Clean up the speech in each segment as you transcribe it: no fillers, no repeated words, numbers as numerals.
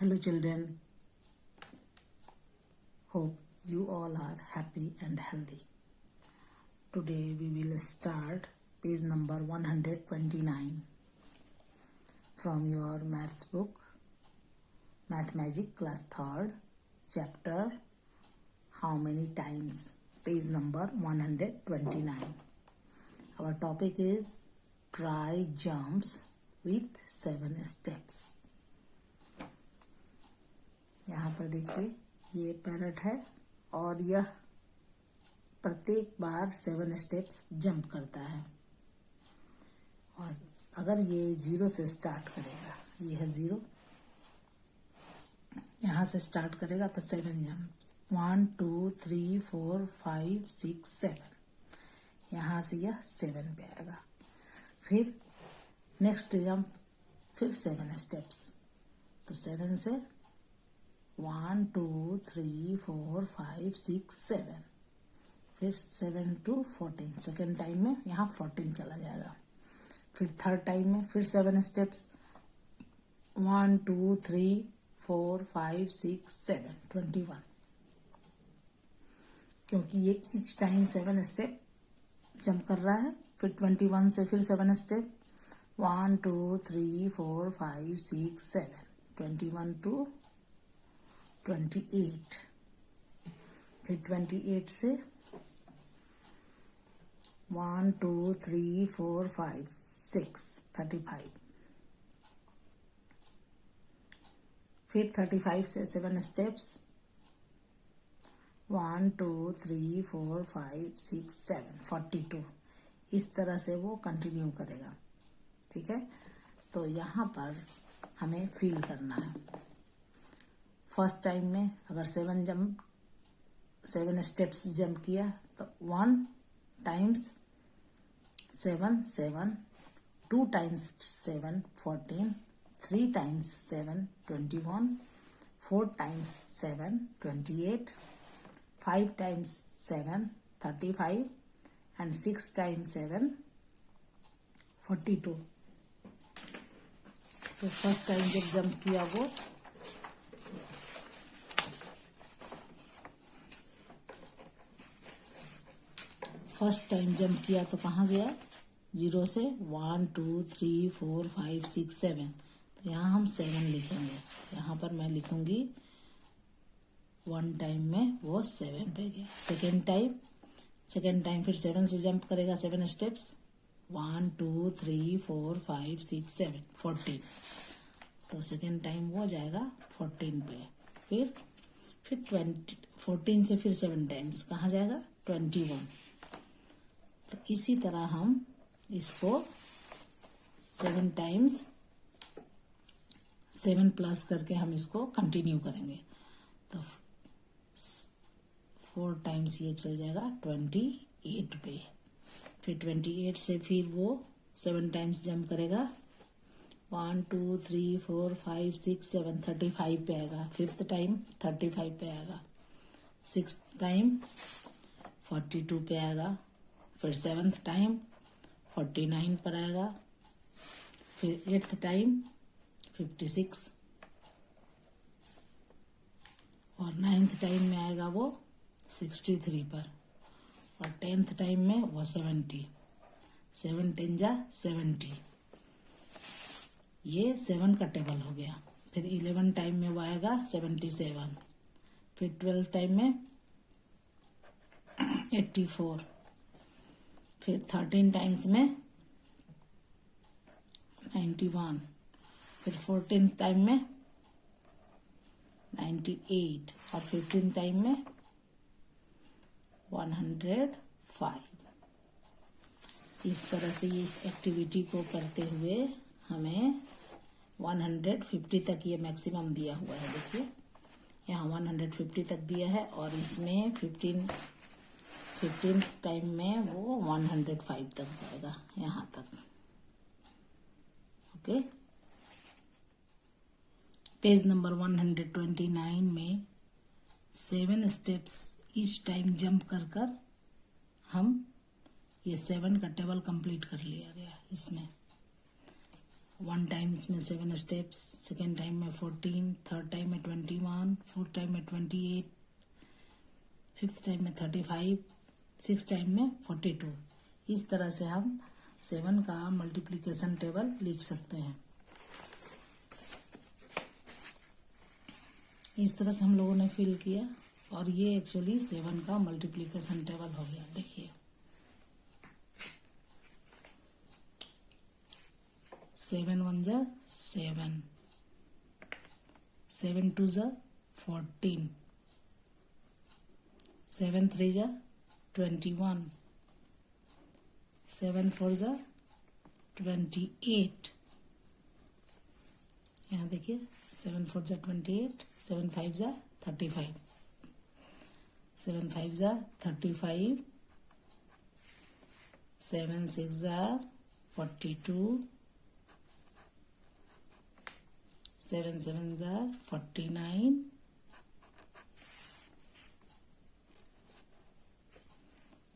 Hello children, hope you all are happy and healthy. Today we will start page number 129 from your maths book, Math Magic class 3rd, chapter How Many Times, page number 129. Our topic is try jumps with 7 steps. यहाँ पर देखिए ये parrot है और यह प्रत्येक बार 7 steps jump करता है और अगर ये 0 से स्टार्ट करेगा, ये है 0, यहाँ से स्टार्ट करेगा तो 7 जंप्स 1 2 3 4 5 6 7, यहाँ से यह 7 पे आएगा। फिर नेक्स्ट जंप फिर 7 स्टेप्स, तो 7 से 1 2 3 4 5 6 7, फिर 7 to 14, सेकेंड टाइम में यहाँ 14 चला जाएगा। फिर थर्ड टाइम में फिर 7 स्टेप्स 1 2 3 4 5 6 7 21, क्योंकि ये ईच टाइम 7 स्टेप जंप कर रहा है। फिर 21 से फिर 7 स्टेप 1 2 3 4 5 6 7, 21 to 28, फिर 28 से 1 2 3 4 5 6 35, फिर 35 से 7 स्टेप्स 1 2 3 4 5 6 7 42, इस तरह से वो कंटिन्यू करेगा। ठीक है, तो यहाँ पर हमें फील करना है। फर्स्ट टाइम में अगर 7 स्टेप्स जंप किया तो 1 times 7 7, 2 times 7 14, 3 times 7 21, 4 times 7 28, 5 times 7 35 and 6 times 7 42। तो फर्स्ट टाइम जब जंप किया वो फर्स्ट टाइम जंप किया तो कहाँ गया, 0 से 1 2 3 4 5 6 7, तो यहाँ हम 7 लिखेंगे। यहाँ पर मैं लिखूंगी 1 टाइम में वो 7 पे गया। सेकेंड टाइम फिर 7 से जंप करेगा, 7 स्टेप्स 1 2 3 4 5 6 7 14, तो सेकेंड टाइम वो जाएगा 14 पे। फिर 14 से फिर 7 टाइम्स कहाँ जाएगा, 21। तो इसी तरह हम इसको 7 टाइम्स 7 प्लस करके हम इसको कंटिन्यू करेंगे। तो 4 टाइम्स ये चल जाएगा 28 पे। फिर 28 से फिर वो 7 टाइम्स जंप करेगा, 1 2 3 4 5 6 7 35 पे आएगा। फिफ्थ टाइम 35 पे आएगा। सिक्स टाइम 42 पे आएगा। फिर 7th टाइम 49 पर आएगा। फिर 8th टाइम 56 और 9th टाइम में आएगा वो 63 पर और 10th टाइम में वो 70। 7 10 जा 70, ये 7 का टेबल हो गया। फिर 11 टाइम में वो आएगा 77। फिर 12 टाइम में 84। फिर 13 टाइम्स में 91। फिर 14 टाइम में 98 और 15 टाइम में 105। इस तरह से इस एक्टिविटी को करते हुए हमें 150 तक ये मैक्सिमम दिया हुआ है। देखिए यहाँ 150 तक दिया है और इसमें 15 टाइम में वो 105 तक जाएगा, यहाँ तक। ओके, पेज नंबर 129 में 7 स्टेप्स ईच टाइम जंप कर हम ये 7 का टेबल कंप्लीट कर लिया गया इसमें। 1 टाइम्स में 7 स्टेप्स, सेकेंड टाइम में 14, थर्ड टाइम में 21, फोर्थ टाइम में 28, फिफ्थ टाइम में 35, सिक्स टाइम में 42। इस तरह से हम 7 का मल्टीप्लिकेशन टेबल लिख सकते हैं। इस तरह से हम लोगों ने फिल किया और ये एक्चुअली 7 का मल्टीप्लिकेशन टेबल हो गया। देखिए 7 1 जा 7, 7 2 जा 14, 7 3 जा 21, 7 4 जा 28। यहाँ देखिए 7 4 जा 28, 7 5 जा 35, 7 5 जा 35, 7 6 जा 42, 7 7 जा 49,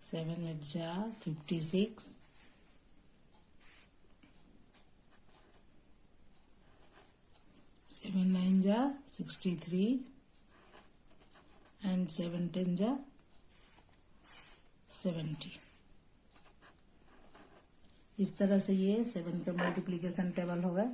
7 8 जा 56, 7 9 जा 63 एंड 7 10 जा 70। इस तरह से ये 7 का मल्टीप्लिकेशन टेबल होगा।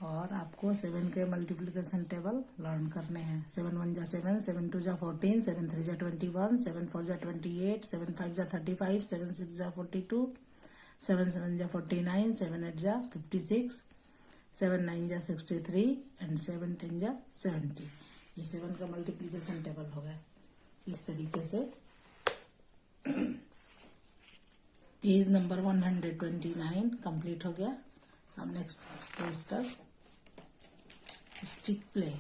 और आपको 7 के मल्टीप्लिकेशन टेबल लर्न करने हैं। 7 1 जा 7, 7 2 जा 14, 7 3 जा 21, 7 4 जा 28, 7 5 जा 35, 7 6 जा 42, 7 7 जा 49, 7 8 जा 56, 7 9 जा 63 एंड 7 10 जा 70। ये 7 का मल्टीप्लिकेशन टेबल होगा। इस तरीके से पेज नंबर 129 कंप्लीट हो गया। हम नेक्स्ट पेज पर stick play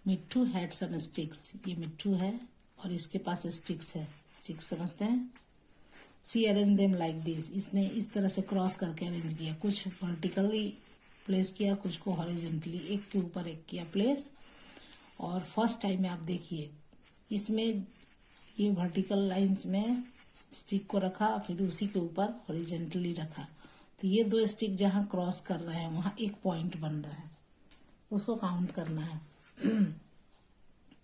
Mitthu had some sticks. ये मिट्ठू है और इसके पास स्टिक्स है। स्टिक्स समझते हैं। सी अरेंज देम लाइक दिस। इसने इस तरह से क्रॉस करके अरेंज किया। कुछ वर्टिकली प्लेस किया, कुछ को हॉरिजॉन्टली, एक के ऊपर एक किया प्लेस। और फर्स्ट टाइम में आप देखिए इसमें ये वर्टिकल लाइंस में स्टिक को रखा, फिर उसी के ऊपर हॉरिजॉन्टली रखा। तो ये दो स्टिक जहाँ क्रॉस कर रहे हैं वहाँ एक पॉइंट बन रहा है, उसको काउंट करना है।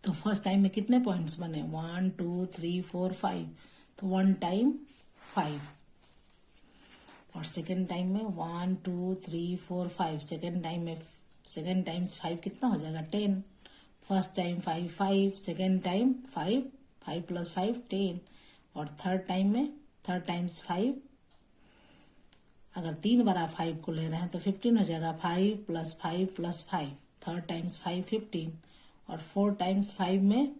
तो फर्स्ट टाइम में कितने पॉइंट्स बने? 1 2 3 4 5। तो 1 टाइम 5। और सेकेंड टाइम में 1 2 3 4 5। सेकेंड टाइम्स 5 कितना हो जाएगा? 10। First time 5 5, second time 5 5 + 5 10। और थर्ड टाइम्स 5। अगर 3 बार आप 5 को ले रहे हैं तो 15 हो जाएगा। 5 + 5 + 5। Third times 5 15। और 4 टाइम्स 5 में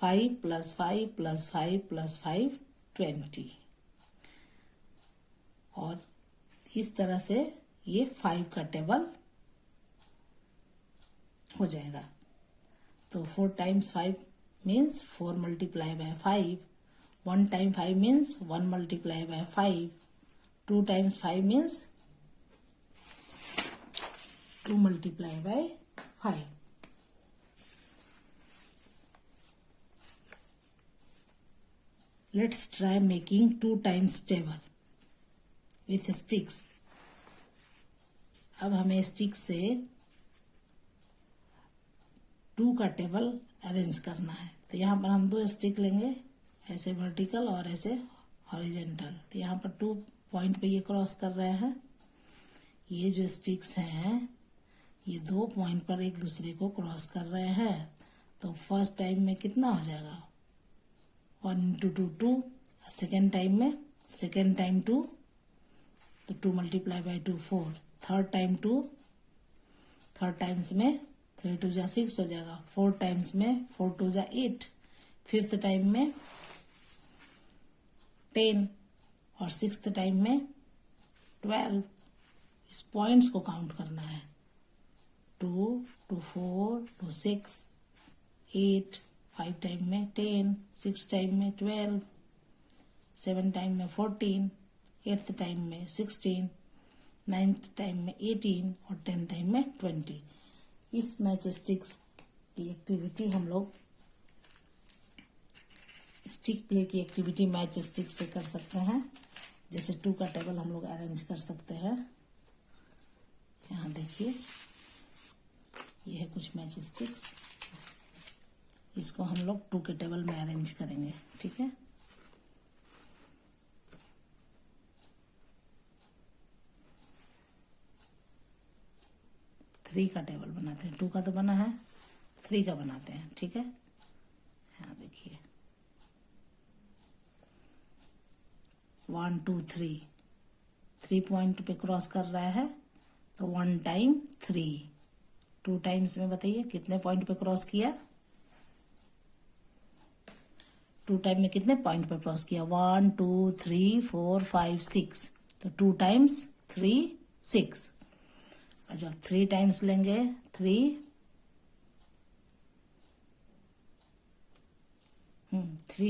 5 + 5 + 5 + 5 20। और इस तरह से ये 5 का टेबल हो जाएगा। तो 4 times 5 means 4 × 5। 1 time 5 means 1 × 5। 2 times 5 means 2 × 5। Let's try making 2 times table with sticks. अब हमें स्टिक से 2 का टेबल अरेंज करना है। तो यहाँ पर हम 2 स्टिक लेंगे, ऐसे वर्टिकल और ऐसे हॉरिजॉन्टल। तो यहाँ पर 2 पॉइंट पे ये क्रॉस कर रहे हैं। ये जो स्टिक्स हैं ये 2 पॉइंट पर एक दूसरे को क्रॉस कर रहे हैं। तो फर्स्ट टाइम में कितना हो जाएगा? 1 × 2 2। सेकेंड टाइम 2, तो 2 × 2 4। Third time 2। थर्ड टाइम्स में 3 2 जा 6 हो जाएगा। 4 टाइम्स में 4 2 जा 8। फिफ्थ टाइम में 10। और सिक्स्थ टाइम में 12। इस पॉइंट्स को काउंट करना है। 2 2 4 2 6 8। 5 टाइम में 10। 6 टाइम में 12। 7 टाइम में 14। 8th टाइम में 16। 9th टाइम में 18 और 10 टाइम में 20। इस मैच स्टिक्स की एक्टिविटी हम लोग स्टिक प्ले की एक्टिविटी मैच स्टिक से कर सकते हैं। जैसे 2 का टेबल हम लोग अरेंज कर सकते हैं। यहाँ देखिए, ये है कुछ मैच स्टिक्स, इसको हम लोग 2 के टेबल में अरेंज करेंगे। ठीक है, थ्री का टेबल बनाते हैं। 2 का तो बना है, 3 का बनाते हैं। ठीक है, यहाँ देखिए 1 2 3 पॉइंट पे क्रॉस कर रहा है, तो 1 टाइम 3, 2 टाइम्स में बताइए कितने पॉइंट पे क्रॉस किया। 2 टाइम में कितने पॉइंट पे क्रॉस किया? 1 2 3 4 5 6, तो 2 टाइम्स 3 6। और जब 3 टाइम्स लेंगे 3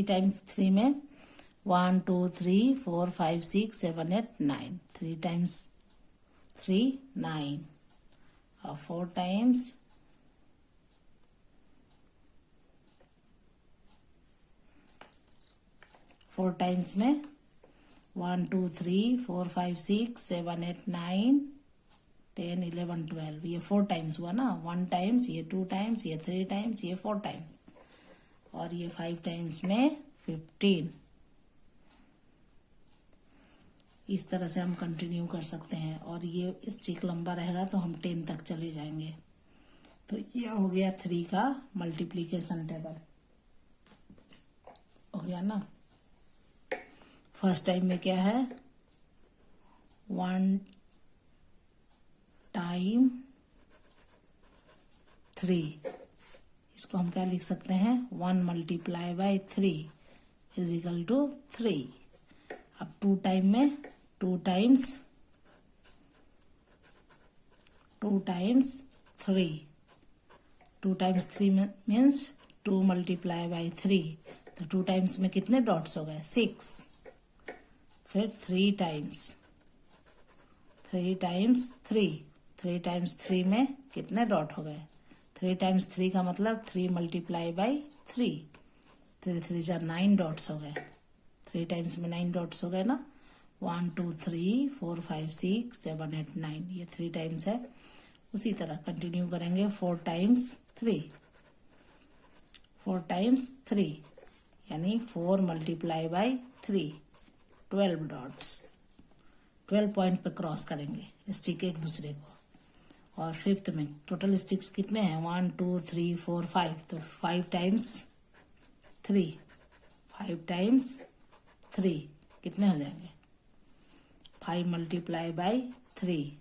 टाइम्स 3 में 1 2 3 4 5 6 7 8 9, 3 टाइम्स 3 9, और 4 टाइम्स 4 टाइम्स में 1 2 3 4 5 6 7 8 9 10 11 12, ये 4 टाइम्स हुआ ना। 1 टाइम्स, ये 2 टाइम्स, ये 3 टाइम्स, ये 4 टाइम्स, और ये 5 टाइम्स में 15। इस तरह से हम कंटिन्यू कर सकते हैं, और ये स्टिक लंबा रहेगा तो हम 10 तक चले जाएंगे। तो ये हो गया 3 का मल्टीप्लिकेशन टेबल, हो गया ना। फर्स्ट टाइम में क्या है? 1 टाइम 3, इसको हम क्या लिख सकते हैं? 1 multiply by 3 is equal to 3। अब 2 टाइम में 2 times 3, 2 times 3 means 2 multiply by 3, तो 2 टाइम्स में कितने डॉट्स हो गए? 6। फिर 3 टाइम्स 3 टाइम्स 3 में कितने डॉट हो गए? 3 टाइम्स 3 का मतलब 3 मल्टीप्लाई बाई 3, 3 3 जा 9 डॉट्स हो गए। 3 टाइम्स में 9 डॉट्स हो गए ना। 1 2 3 4 5 6 7 8 9, ये 3 टाइम्स है। उसी तरह कंटिन्यू करेंगे। 4 टाइम्स 3 यानी 4 मल्टीप्लाई बाई 3, 12 डॉट्स, 12 पॉइंट पे क्रॉस करेंगे स्टिक एक दूसरे को। और 5th में टोटल स्टिक्स कितने हैं? 1 2 3 4 5, तो 5 टाइम्स 3 कितने हो जाएंगे? 5 multiply by 3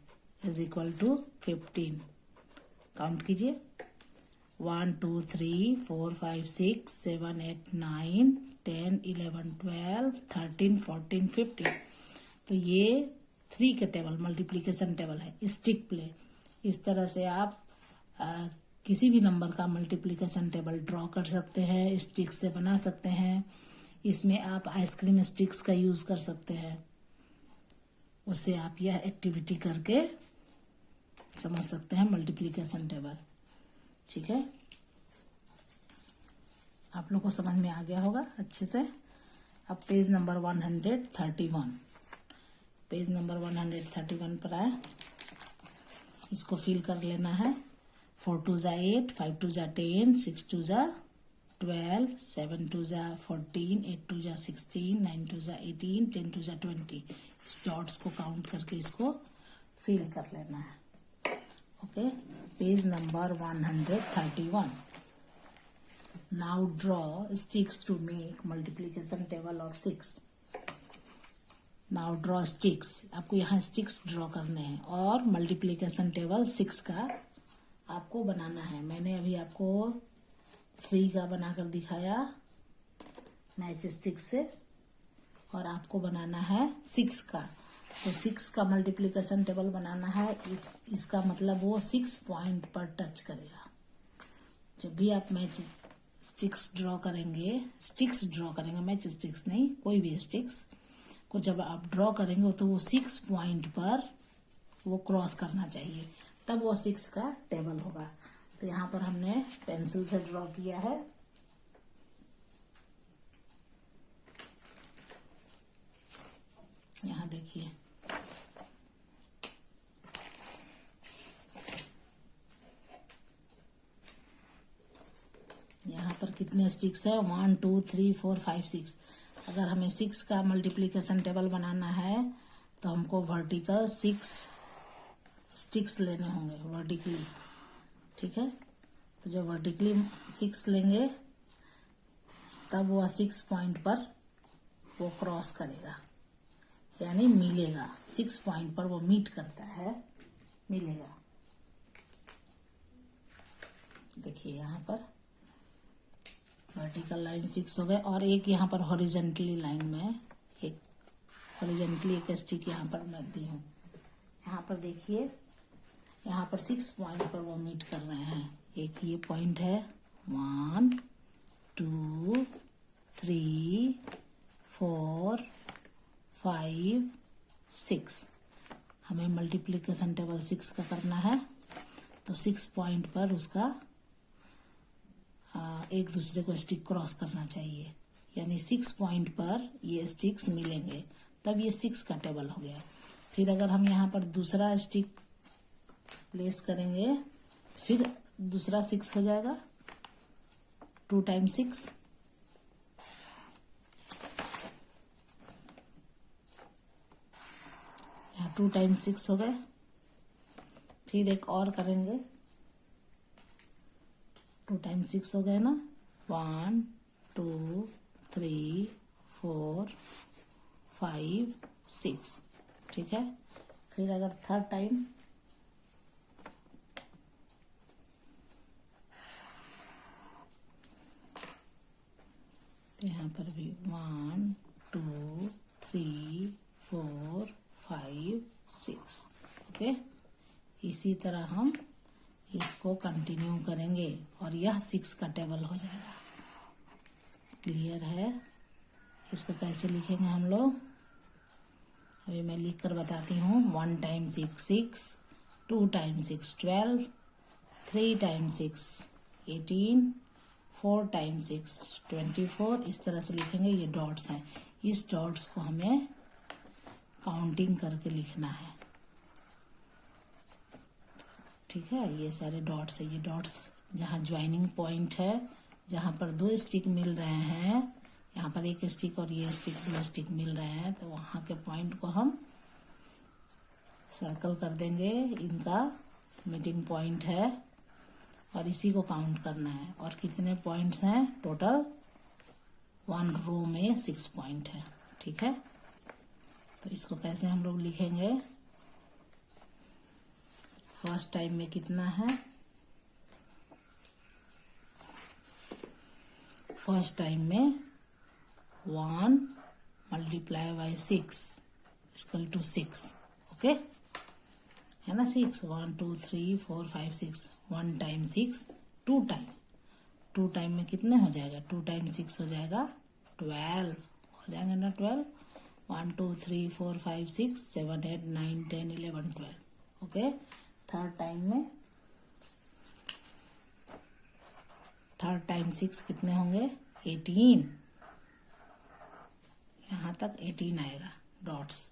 is equal to 15। Count कीजिए। 1 2 3 4 5 6 7 8 9 10 11 12 13 14 15, तो ये 3 के टेबल मल्टीप्लिकेशन टेबल है, स्टिक प्ले। इस तरह से आप किसी भी नंबर का मल्टीप्लिकेशन टेबल ड्रॉ कर सकते हैं, स्टिक्स से बना सकते हैं। इसमें आप आइसक्रीम स्टिक्स का यूज कर सकते हैं, उससे आप यह एक्टिविटी करके समझ सकते हैं मल्टीप्लिकेशन टेबल। ठीक है, आप लोग को समझ में आ गया होगा अच्छे से। अब पेज नंबर 131, पेज नंबर 131 पर आए, इसको फिल कर लेना है। 4 2 जा 8, 5 2 जा 10, 6 2 जा 12, 7 2 जा 14, 8 2 जा 16, 9 2 जा 18, 10 2 जा 20। इस डॉट्स को काउंट करके इसको फिल कर लेना है। Okay, page number 131। Now draw sticks to make multiplication table of 6। Now draw sticks, आपको यहाँ स्टिक्स ड्रॉ करने हैं और मल्टीप्लिकेशन टेबल 6 का आपको बनाना है। मैंने अभी आपको 3 का बनाकर दिखाया मैच स्टिक से, और आपको बनाना है 6 का। तो 6 का मल्टीप्लिकेशन टेबल बनाना है। इसका मतलब वो 6 पॉइंट पर टच करेगा। जब भी आप मैच स्टिक्स ड्रॉ करेंगे मैच स्टिक्स नहीं, कोई भी स्टिक्स को जब आप ड्रॉ करेंगे तो वो 6 पॉइंट पर वो क्रॉस करना चाहिए, तब वो 6 का टेबल होगा। तो यहाँ पर हमने पेंसिल से ड्रॉ किया है। यहाँ देखिए, यहाँ पर कितने स्टिक्स है, 1 2 3 4 5 6। अगर हमें 6 का मल्टीप्लिकेशन टेबल बनाना है तो हमको वर्टिकल 6 स्टिक्स लेने होंगे वर्टिकली, ठीक है। तो जब वर्टिकली 6 लेंगे तब वह 6 पॉइंट पर वो क्रॉस करेगा, यानी मिलेगा। 6 पॉइंट पर वो मीट करता है, मिलेगा। देखिए यहाँ पर वर्टिकल लाइन 6 हो गए, और एक यहाँ पर हॉरिजेंटली लाइन में एक हॉरिजेंटली एक स्टिक यहाँ पर मैं दी हूँ। यहाँ पर देखिए, यहाँ पर 6 पॉइंट पर वो मीट कर रहे हैं। एक ये पॉइंट है, 1 2 3 4 5 6। हमें मल्टीप्लिकेशन टेबल 6 का करना है, तो 6 पॉइंट पर उसका एक दूसरे को स्टिक क्रॉस करना चाहिए, यानी 6 पॉइंट पर ये स्टिक्स मिलेंगे, तब ये 6 का टेबल हो गया। फिर अगर हम यहाँ पर दूसरा स्टिक प्लेस करेंगे, फिर दूसरा 6 हो जाएगा, 2 टाइम्स 6। यहाँ 2 टाइम्स 6 हो गए। फिर एक और करेंगे, 2 टाइम्स 6 हो गए ना, 1 2 3 4 5 6, ठीक है। फिर अगर थर्ड टाइम, तो यहाँ पर भी 1 2 3 4 5 6, ओके। इसी तरह हम इसको कंटिन्यू करेंगे और यह 6 का टेबल हो जाएगा। क्लियर है? इसको कैसे लिखेंगे हम लोग, अभी मैं लिख कर बताती हूँ। 1 टाइम्स 6 6, 2 टाइम्स 6 12, 3 टाइम्स 6 18, 4 टाइम्स 6 24। इस तरह से लिखेंगे। ये डॉट्स हैं, इस डॉट्स को हमें काउंटिंग करके लिखना है, ठीक है। ये सारे डॉट्स है, ये डॉट्स जहाँ ज्वाइनिंग पॉइंट है, जहाँ पर 2 स्टिक मिल रहे हैं, यहाँ पर एक स्टिक और ये स्टिक, 2 स्टिक मिल रहे हैं, तो वहाँ के पॉइंट को हम सर्कल कर देंगे। इनका मीटिंग पॉइंट है और इसी को काउंट करना है। और कितने पॉइंट्स हैं टोटल, 1 रो में 6 पॉइंट है, ठीक है। तो इसको कैसे हम लोग लिखेंगे, फर्स्ट टाइम में कितना है, फर्स्ट टाइम में 1 multiply by 6 equal to 6, okay, है ना। 6 1 2 3 4 5 6, 1 टाइम 6, 2 टाइम, 2 टाइम में कितने हो जाएगा, 2 टाइम 6 हो जाएगा 12, हो जाएगा ना 12। 1 2 3 4 5 6 7 8 9 10 11 12, ओके। थर्ड टाइम में, थर्ड टाइम 6 कितने होंगे, 18, यहाँ तक 18 आएगा डॉट्स,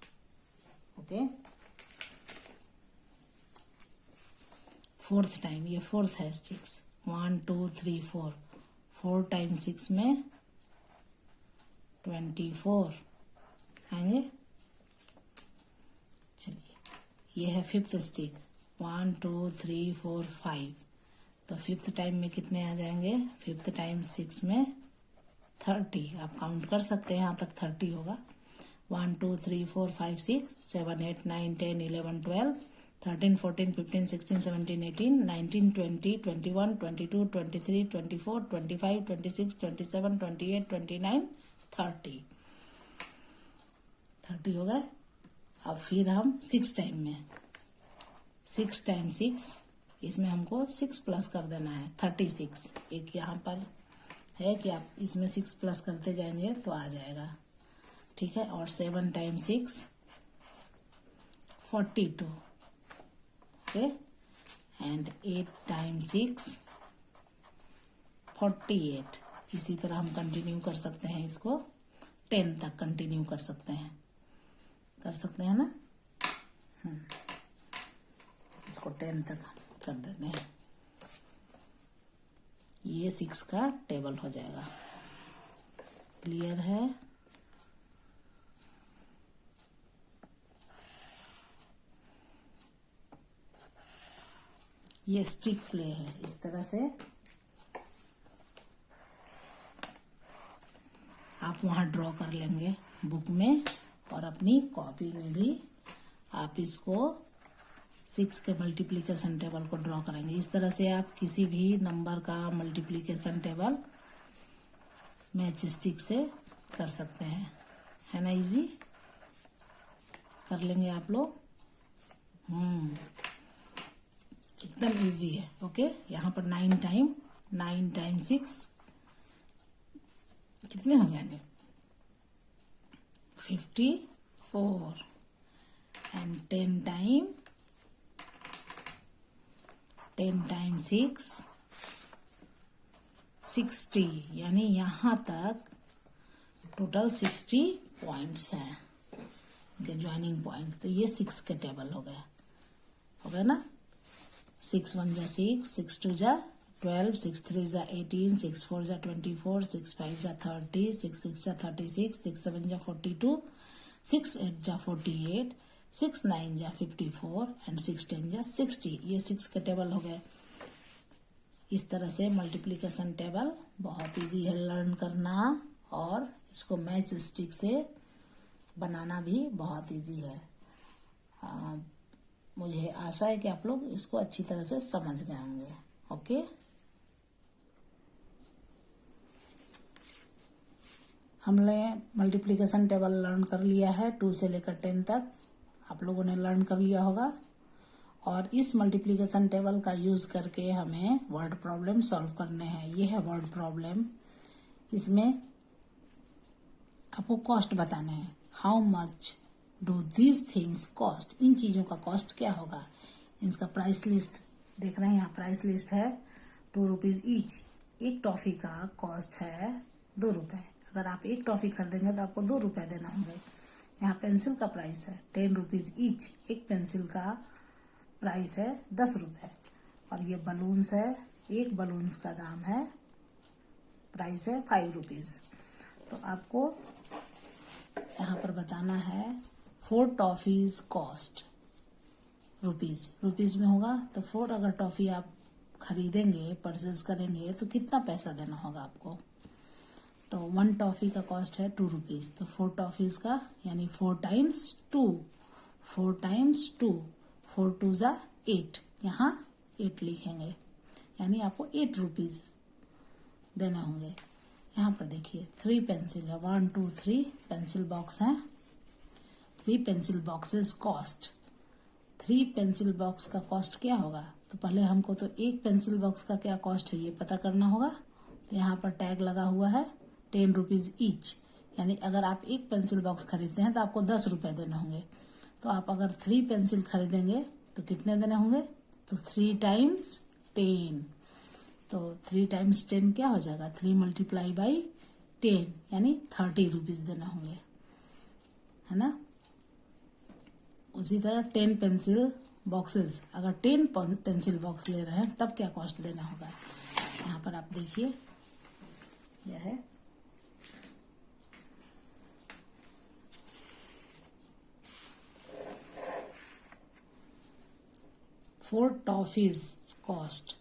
ओके। फोर्थ टाइम, ये फोर्थ है स्टिक्स, 1 2 3 4, 4 टाइम 6 में 24 आएंगे। चलिए, ये है फिफ्थ स्टिक, 1 2 3 4 5, तो फिफ्थ टाइम में कितने आ जाएंगे, फिफ्थ टाइम 6 में 30, आप काउंट कर सकते हैं, यहाँ तक 30 होगा। 1 2 3 4 5 6 7 8 9 10 11 12 13 14 15 16 17 18 19 20 21 22 23 24 25 26 27 28 29 30 30 हो गए। अब फिर हम 6 टाइम में, 6 टाइम 6, इसमें हमको 6 प्लस कर देना है, 36। एक यहाँ पर है कि आप इसमें 6 प्लस करते जाएंगे तो आ जाएगा, ठीक है। और 7 टाइम 6 42, ओके, एंड 8 टाइम्स 6 48। इसी तरह हम कंटिन्यू कर सकते हैं, इसको 10 तक कंटिन्यू कर सकते हैं ना। इसको 10 तक कर देते हैं, ये 6 का टेबल हो जाएगा। क्लियर है? ये स्टिक प्ले है, इस तरह से आप वहाँ ड्रॉ कर लेंगे बुक में, और अपनी कॉपी में भी आप इसको 6 के मल्टीप्लिकेशन टेबल को ड्रॉ करेंगे। इस तरह से आप किसी भी नंबर का मल्टीप्लिकेशन टेबल मैच स्टिक से कर सकते हैं, है ना। इजी कर लेंगे आप लोग, एकदम इजी है। ओके, यहाँ पर 9 टाइम 6 कितने हो जाएंगे? 54, एंड 10 टाइम 6 60, यानी यहाँ तक टोटल 60 पॉइंट्स हैं इनके ज्वाइनिंग पॉइंट। तो ये 6 के टेबल हो गया ना। 6 1 जा 6, 6 2 जा 12, 6 3 जा 18, 6 4 जा 24, 6 5 जा 30, 6 6 जा 36, 6 7 जा 42, 6 8 जा 48, 6 9 जा 54, एंड 6 10 जा 60। ये 6 के टेबल हो गए। इस तरह से मल्टीप्लिकेशन टेबल बहुत इजी है लर्न करना, और इसको मैच स्टिक से बनाना भी बहुत इजी है। मुझे आशा है कि आप लोग इसको अच्छी तरह से समझ गए होंगे। ओके, हमने मल्टीप्लिकेशन टेबल लर्न कर लिया है, 2 से लेकर 10 तक आप लोगों ने लर्न कर लिया होगा। और इस मल्टीप्लिकेशन टेबल का यूज करके हमें वर्ड प्रॉब्लम सॉल्व करने हैं। ये है वर्ड प्रॉब्लम। इसमें आपको कॉस्ट बताने हैं, how much do these things cost, इन चीजों का कॉस्ट क्या होगा। इसका प्राइस लिस्ट देख रहे हैं, यहाँ प्राइस लिस्ट है 2 रुपीज ईच। एक टॉफी का कॉस्ट है 2 रुपए। अगर आप एक टॉफी खरीदेंगे तो आपको 2 रुपए देना होंगे। यहाँ पेंसिल का प्राइस है 10 रुपीज ईच, एक पेंसिल का प्राइस है 10 रुपए। और ये बलून्स है, एक बलून्स का दाम है, प्राइस है 5 रुपीज। तो आपको यहाँ पर बताना है 4 टॉफीज कॉस्ट रुपीज में होगा। तो 4 अगर टॉफी आप खरीदेंगे, परचेज करेंगे, तो कितना पैसा देना होगा आपको। तो 1 टॉफी का कॉस्ट है 2 रुपीज। तो 4 टॉफीज का यानी 4 टाइम्स 2, 4 टाइम्स 2, 4 2 जा 8, यहाँ 8 लिखेंगे, यानी आपको 8 रुपीज देने होंगे। यहाँ पर देखिए 3 पेंसिल है, 1 2 3 पेंसिल बॉक्स है, 3 pencil boxes cost. 3 pencil box का कॉस्ट क्या होगा। तो पहले हमको तो एक पेंसिल बॉक्स का क्या कॉस्ट है ये पता करना होगा। तो यहाँ पर टैग लगा हुआ है 10 रुपीज ईच, यानी अगर आप एक पेंसिल बॉक्स खरीदते हैं तो आपको 10 रुपए देने होंगे। तो आप अगर 3 पेंसिल खरीदेंगे तो कितने देने होंगे। तो 3 टाइम्स 10, तो 3 टाइम्स 10 क्या हो जाएगा, 3 मल्टीप्लाई बाई 10, यानी 30 रुपीज देने होंगे, है ना। उसी तरह 10 पेंसिल बॉक्सेस, अगर 10 पेंसिल बॉक्स ले रहे हैं तब क्या कॉस्ट देना होगा। यहाँ पर आप देखिए यह है 4 toffees cost.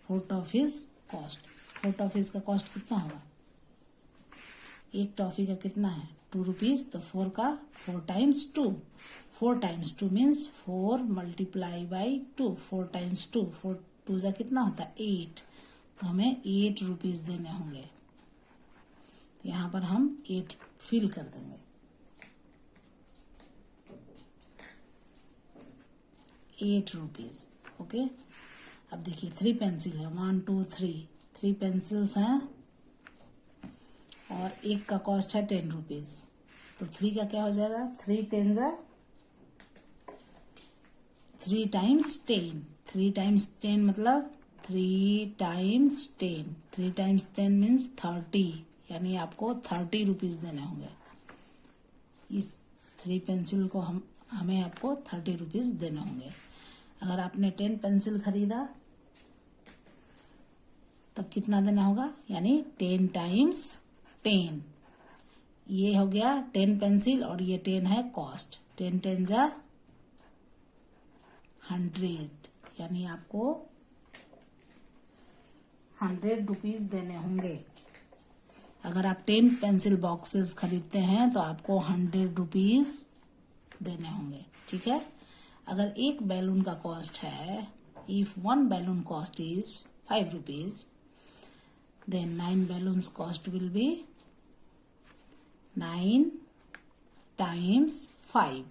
4 toffees cost, 4 toffees का कॉस्ट कितना होगा। एक टॉफी का कितना है 2 रुपीज। तो 4 का 4 times 2, 4 times 2 means 4 multiply by 2, 4 times 2, 4 2 जा कितना होता है 8। तो हमें 8 रुपीज देने होंगे। तो यहाँ पर हम 8 फिल कर देंगे। 8 रुपीज। ओके, अब देखिए 3 पेंसिल है, 1 2 3 पेंसिल्स हैं, और एक का कॉस्ट है 10 रुपीज। तो 3 का क्या हो जाएगा, 3 10 जा 3 टाइम्स 10, 3 टाइम्स 10 मतलब 3 टाइम्स 10, 3 टाइम्स 10 मीन्स 30, यानी आपको 30 रुपीज देने होंगे। इस 3 पेंसिल को हमें आपको 30 रुपीज देने होंगे। अगर आपने 10 पेंसिल खरीदा तब कितना देना होगा, यानी 10 टाइम्स 10। ये हो गया 10 पेंसिल और ये 10 है कॉस्ट। 10 10 जा 100, यानी आपको 100 रुपीज देने होंगे। अगर आप 10 पेंसिल बॉक्सेस खरीदते हैं तो आपको 100 रुपीज देने होंगे, ठीक है। अगर एक बैलून का कॉस्ट है, if 1 balloon cost is 5 rupees, then 9 balloons cost will be 9 times 5,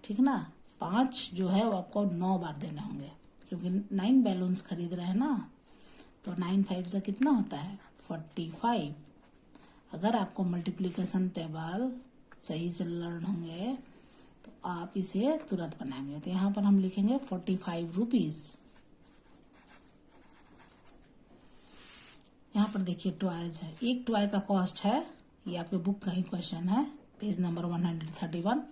ठीक ना। 5 जो है वो आपको 9 बार देने होंगे, क्योंकि 9 बैलून्स खरीद रहे हैं ना, तो 9 5 से कितना होता है 45। अगर आपको मल्टीप्लिकेशन टेबल सही से लर्न होंगे तो आप इसे तुरंत बनाएंगे। तो यहाँ पर हम लिखेंगे 45 रुपीज। यहाँ पर देखिए टॉयज है, एक टॉय का कॉस्ट है, ये आपके बुक का ही क्वेश्चन है, पेज नंबर 131।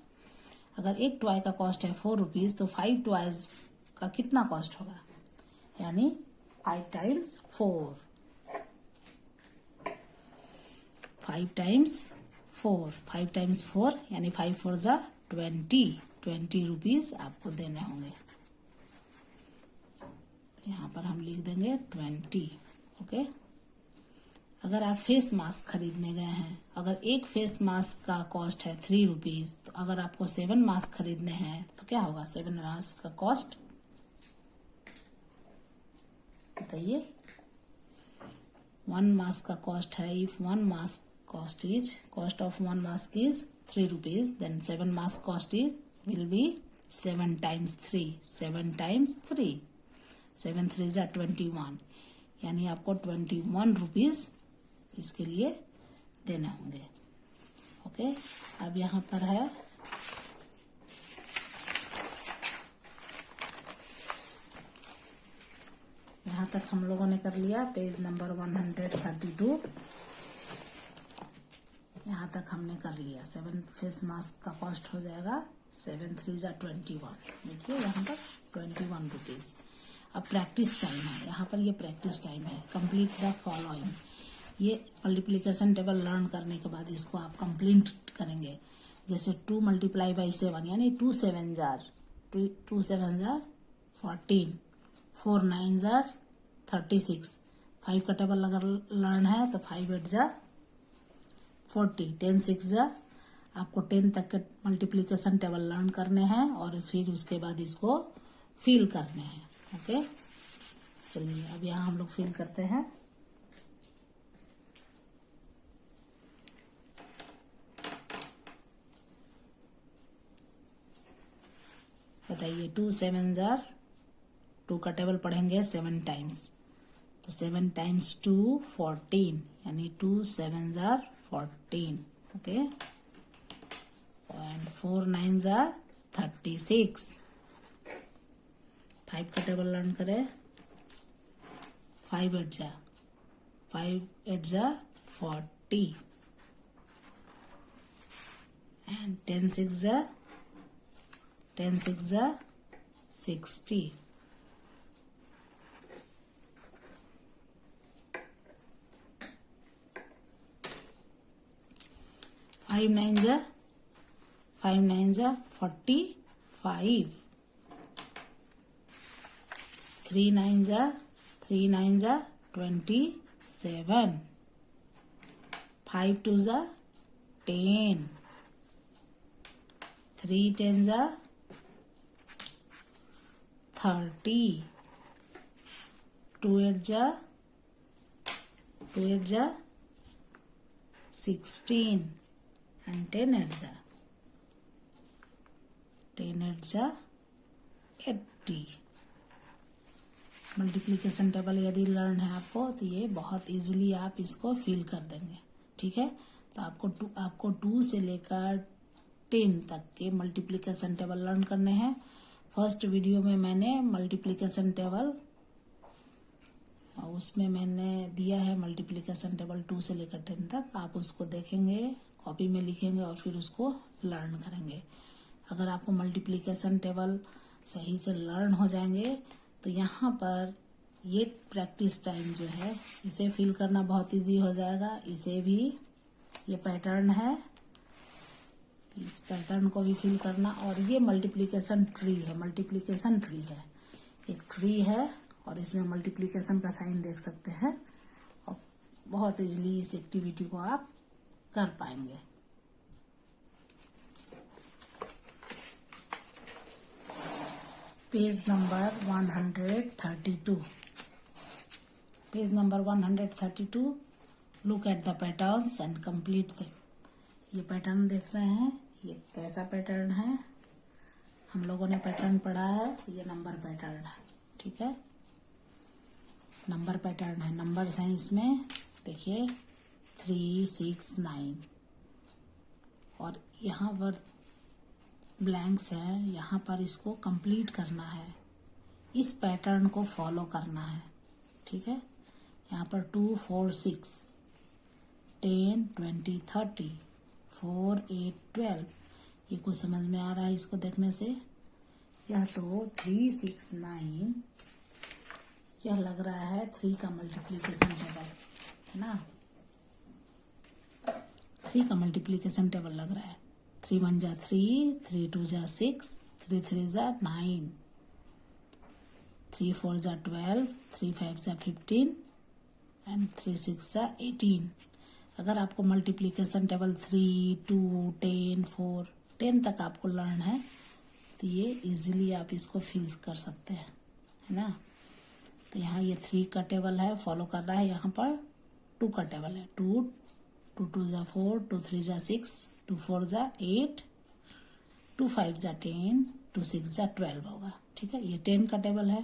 अगर एक टॉय का कॉस्ट है 4 रुपीज तो 5 टॉयज का कितना कॉस्ट होगा, यानी 5 टाइम्स 4, 5 टाइम्स 4, 5 टाइम्स 4 यानी 5 4 जा 20 रुपीज आपको देने होंगे। यहाँ पर हम लिख देंगे 20, ओके। अगर आप फेस मास्क खरीदने गए हैं, अगर एक फेस मास्क का कॉस्ट है 3 रुपीज, तो अगर आपको 7 मास्क खरीदने हैं तो क्या होगा 7 मास्क का कॉस्ट, बताइए। 1 मास्क का कॉस्ट है, if 1 mask cost of 1 mask is 3 rupees, then 7 mask cost will be 7 times 3, 7 times 3, 7 3 जा 21, यानी आपको 21 रुपीज इसके लिए देने होंगे, ओके। अब यहाँ पर है यहाँ तक हम लोगों ने कर लिया, पेज नंबर 132 यहाँ तक हमने कर लिया। 7 फेस मास्क का कॉस्ट हो जाएगा 7 3 जा 21, देखिए यहाँ पर 21 रुपीज। अब प्रैक्टिस टाइम है, यहाँ पर ये प्रैक्टिस टाइम है। कंप्लीट द फॉलोइंग, ये मल्टीप्लिकेशन टेबल लर्न करने के बाद इसको आप कंप्लीट करेंगे। जैसे 2 मल्टीप्लाई बाई 7 यानी 2 7 जार 14, 4 9 जार 36, 5 का टेबल अगर लर्न है तो 5 8 जा 40, 10 6 जा, आपको 10 तक के मल्टीप्लिकेशन टेबल लर्न करने हैं और फिर उसके बाद इसको फिल करने हैं, ओके। चलिए अब यहाँ हम लोग फिल करते हैं। बताइए 2 7 जार, 2 का टेबल पढ़ेंगे 7 टाइम्स, तो 7 टाइम्स 2 14, यानी 2 7 जार 14, ओके। एंड 4 9 जार 36, 5 का टेबल लर्न करें, 5 8 जा 40, एंड 10 6 जा 60, 5 9 जा 45, 3 9 जा 27, 5 2 जा 10, 3 10 जा 30, 2 8 जा 16, and 10 8 जा 80। मल्टीप्लिकेशन टेबल यदि लर्न है आपको तो ये बहुत इजीली आप इसको फिल कर देंगे, ठीक है। तो आपको 2 से लेकर 10 तक के मल्टीप्लिकेशन टेबल लर्न करने हैं। फर्स्ट वीडियो में मैंने मल्टीप्लिकेशन टेबल, उसमें मैंने दिया है मल्टीप्लिकेशन टेबल 2 से लेकर 10 तक। आप उसको देखेंगे, कॉपी में लिखेंगे और फिर उसको लर्न करेंगे। अगर आपको मल्टीप्लिकेशन टेबल सही से लर्न हो जाएंगे तो यहाँ पर ये प्रैक्टिस टाइम जो है इसे फिल करना बहुत इजी हो जाएगा। इसे भी, ये पैटर्न है, इस पैटर्न को भी फिल करना। और ये मल्टीप्लिकेशन ट्री है, मल्टीप्लिकेशन ट्री है, एक ट्री है और इसमें मल्टीप्लिकेशन का साइन देख सकते हैं और बहुत इजीली इस एक्टिविटी को आप कर पाएंगे। Page number 132, page number 132, look at the patterns and complete them. ये पैटर्न देख रहे हैं, ये कैसा पैटर्न है? हम लोगों ने पैटर्न पढ़ा है, ये नंबर पैटर्न है, ठीक है, नंबर पैटर्न है। नंबर्स हैं इसमें, देखिए 3, 6, 9 और यहाँ पर ब्लैंक्स हैं। यहाँ पर इसको कंप्लीट करना है, इस पैटर्न को फॉलो करना है, ठीक है। यहाँ पर 2, 4, 6, 10, 20, 30, 4, 8, 12, ये कुछ समझ में आ रहा है इसको देखने से? यह तो 3, 6, 9, यह लग रहा है 3 का मल्टीप्लिकेशन टेबल, है ना? 3 का मल्टीप्लिकेशन टेबल लग रहा है। 3 1 जा 3, 3 2 जा 6, 3 3 जा 9, 3 4 जा 12, 3 5 जा 15 एंड 3 6 जा 18। अगर आपको मल्टीप्लिकेशन टेबल 3, 2, 10, 4, 10 तक आपको लर्न है तो ये इजीली आप इसको फिल कर सकते हैं, है ना? तो यहाँ ये 3 का टेबल है, फॉलो कर रहा है। यहाँ पर 2 का टेबल है, 2 2 जा 4, 2 3 जा 6, 2 4 जा 8, 2 5 जा 10, 2 6 जा 12 होगा, ठीक है। ये 10 का टेबल है,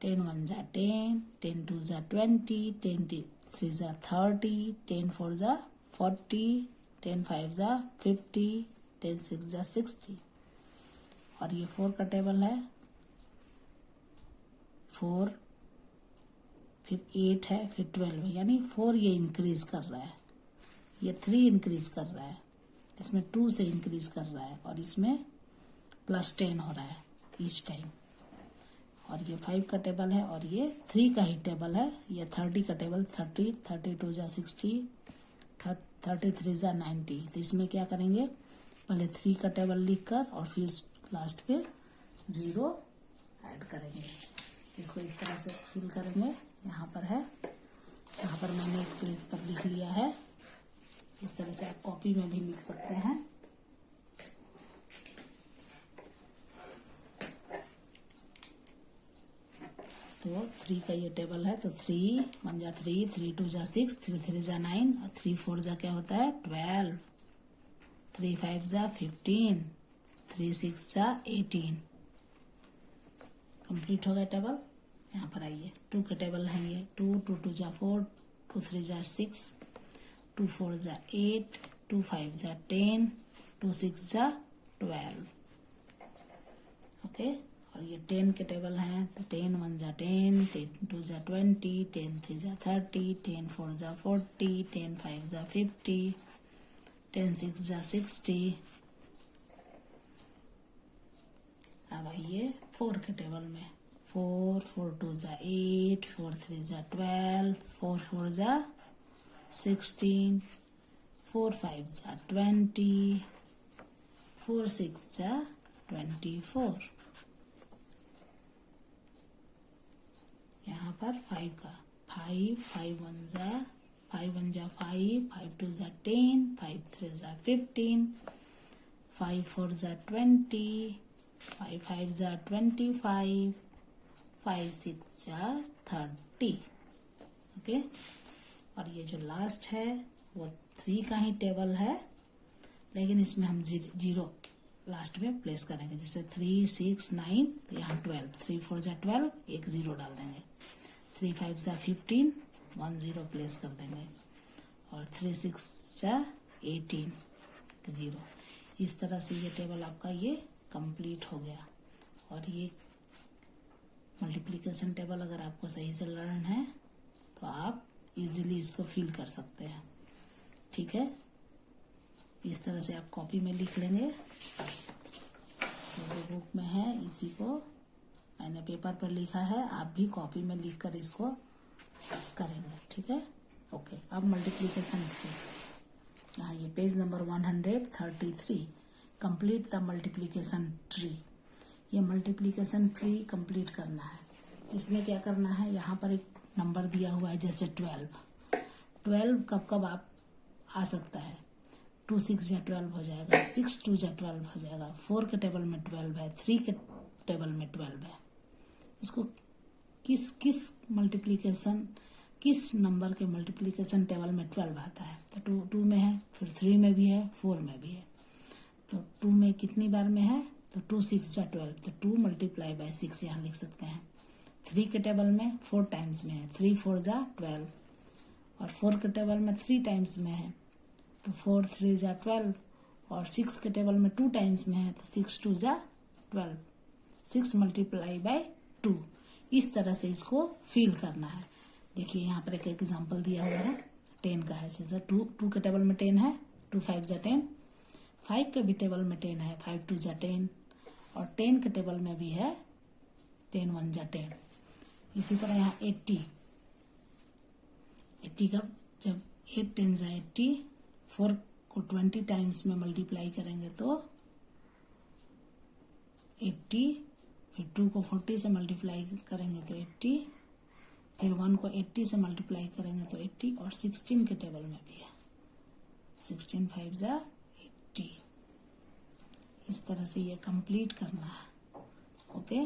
10 1 जा 10, 10 2 जा 20, 10 3 जा 30, 10 4 जा 40, 10 5 जा 50, 10 6 जा 60। और ये 4 का टेबल है, 4 फिर 8 है, फिर 12 है, यानी 4 ये इंक्रीज कर रहा है, ये 3 इंक्रीज कर रहा है, इसमें 2 से इंक्रीज कर रहा है और इसमें +10 हो रहा है ईच टाइम। और ये 5 का टेबल है और ये 3 का ही टेबल है। ये 30 का टेबल, 30, 32 जा 60, 33 जा 90। तो इसमें क्या करेंगे, पहले 3 का टेबल लिखकर और फिर लास्ट पे 0 ऐड करेंगे। इसको इस तरह से फिल करेंगे। यहाँ पर है, यहाँ पर मैंने एक पेज पर लिख लिया है, इस तरह से आप कॉपी में भी लिख सकते हैं। तो 3 का ये टेबल है, तो 3 1 जा 3, 3 2 जा 6, 3 3 जा 9 और 3 4 जा क्या होता है 12, 3 5 जा 15, 3 6 जा 18। कंप्लीट हो गया टेबल। यहाँ पर आइए, 2 के टेबल है ये, 2 2 2 जा 4, 2 3 जा 6, 2 4 जा 8, 2 5 जा 10, 2 6 जा 12। ओके, और ये 10 के टेबल हैं, तो 10 1 जा 10, 10 2 जा 20, 10 3 जा 30, 10 4 जा 40, 10 5 जा 50, 10 6 जा 60। अब आइए 4 के टेबल में, 4 4 2 जा 8, 4 3 जा 12, 4 4 जा 16, 4 5 जा 20, 4 6 जा 24। यहाँ पर 5 का, 5 5 1 जा 5 1 जा 5, 5 2 जा 10, 5 3 जा 15, 5 4 जा 20, 5 5 जा 25, 5 6 जा 30। ओके, और ये जो लास्ट है वो 3 का ही टेबल है, लेकिन इसमें हम 0 लास्ट में प्लेस करेंगे। जैसे 3 6 9, तो यहाँ 12, 3 4 जा 12, एक 0 डाल देंगे। 3 5 जा 15, 1 0 प्लेस कर देंगे। और 3 6 जा 18, 0। इस तरह से ये टेबल आपका ये कंप्लीट हो गया। और ये मल्टीप्लिकेशन टेबल अगर आपको सही से लर्न है तो आप इजीली इसको फिल कर सकते हैं। ठीक है, इस तरह से आप कॉपी में लिख लेंगे। जो बुक में है इसी को मैंने पेपर पर लिखा है, आप भी कॉपी में लिख कर इसको करेंगे। ठीक है, ओके। अब मल्टीप्लिकेशन ट्री, यहाँ ये page number 133, complete the multiplication tree. ये मल्टीप्लिकेशन ट्री कंप्लीट करना है। इसमें क्या करना है, यहाँ पर एक नंबर दिया हुआ है जैसे 12 कब कब आप आ सकता है। 2 6 या 12 हो जाएगा, 6 2 या 12 हो जाएगा, 4 के टेबल में 12 है, 3 के टेबल में 12 है। इसको किस मल्टीप्लिकेशन, किस नंबर के मल्टीप्लिकेशन टेबल में 12 आता है। तो 2 में है, फिर 3 में भी है, 4 में भी है। तो 2 में कितनी बार में है, तो 2 6 या 12, तो 2 × 6 यहाँ लिख सकते हैं। 3 के टेबल में 4 टाइम्स में है, 3 4 या 12, और 4 के टेबल में 3 टाइम्स में है, तो 4 3 या 12, और 6 के टेबल में 2 टाइम्स में है, तो 6 2 या 12, 6 × 2। इस तरह से इसको फिल करना है। देखिए यहाँ पर एक एग्जांपल दिया हुआ है 10 का है। जैसे 2 के टेबल में 10 है, 2 5 या 10, 5 के भी टेबल में 10 है, 5 2 या 10, और 10 के टेबल में भी है 10 1 या 10। इसी तरह यहाँ 80 का जब 8 10 या 80, 4 को 20 टाइम्स में मल्टीप्लाई करेंगे तो 80, फिर 2 को 40 से मल्टीप्लाई करेंगे तो 80, फिर 1 को 80 से मल्टीप्लाई करेंगे तो 80, और 16 के टेबल में भी है, 16 5 या 80। इस तरह से ये कंप्लीट करना है। ओके।